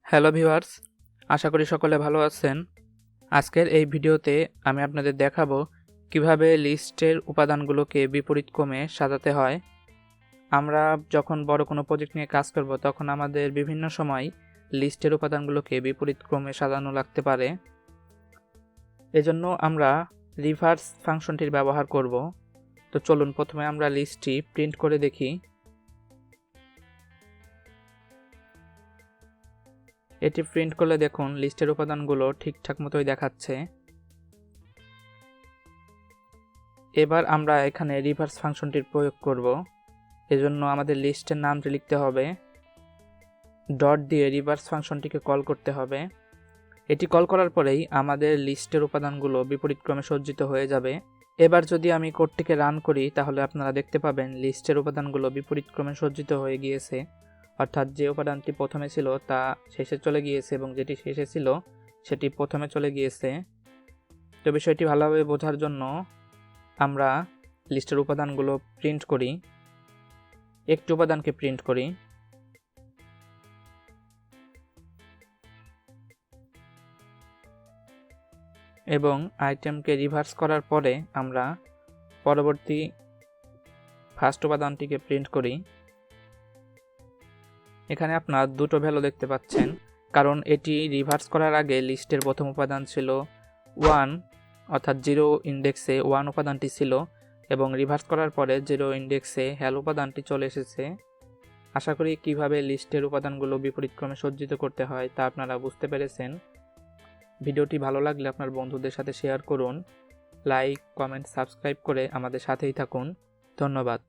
Hello viewers, আশা করি সকলে ভালো আছেন। আজকের এই ভিডিওতে আমি আপনাদের দেখাবো কিভাবে লিস্টের উপাদানগুলোকে বিপরীতক্রমে সাজাতে হয়। আমরা যখন বড় কোনো প্রজেক্ট নিয়ে কাজ করব তখন আমাদের বিভিন্ন সময় লিস্টের উপাদানগুলোকে বিপরীতক্রমে সাজানো লাগতে পারে। এজন্য আমরা রিভার্স ফাংশনটির ব্যবহার করব। তো চলুন প্রথমে আমরা লিস্টটি প্রিন্ট করে দেখি। এটি প্রিন্ট করলে দেখুন লিস্টের উপাদানগুলো ঠিকঠাক মতোই দেখাচ্ছে। এবার আমরা এখানে রিভার্স ফাংশনটির প্রয়োগ করব। এজন্য আমাদের লিস্টের নামটি লিখতে হবে, ডট দিয়ে রিভার্স ফাংশনটিকে কল করতে হবে। এটি কল করার পরেই আমাদের লিস্টের উপাদানগুলো বিপরীতক্রমে সজ্জিত হয়ে যাবে। এবার যদি আমি কোডটিকে রান করি তাহলে আপনারা দেখতে পাবেন লিস্টের উপাদানগুলো বিপরীতক্রমে সজ্জিত হয়ে গিয়েছে, অর্থাৎ যে উপাদানটি প্রথমে ছিল তা শেষে চলে গিয়েছে এবং যেটি শেষে ছিল সেটি প্রথমে চলে গিয়েছে। তো বিষয়টি ভালোভাবে বোঝার জন্য আমরা লিস্টের উপাদানগুলো প্রিন্ট করি, একটি উপাদানকে প্রিন্ট করি। এবং আইটেমকে রিভার্স করার পরে আমরা পরবর্তী ফার্স্ট উপাদানটিকে প্রিন্ট করি। এখানে আপনার দুটো ভ্যালু দেখতে পাচ্ছেন, কারণ এটি রিভার্স করার আগে লিস্টের প্রথম উপাদান ছিল 1, অর্থাৎ 0 ইন্ডেক্সে 1 উপাদানটি ছিল এবং রিভার্স করার পরে 0 ইন্ডেক্সে হ্যাল উপাদানটি চলে এসেছে। আশা করি কিভাবে লিস্টের উপাদানগুলো বিপরীতক্রমে সজ্জিত করতে হয় তা আপনারা বুঝতে পেরেছেন। ভিডিওটি ভালো লাগলে আপনার বন্ধুদের সাথে শেয়ার করুন, লাইক, কমেন্ট, সাবস্ক্রাইব করে আমাদের সাথেই থাকুন। ধন্যবাদ।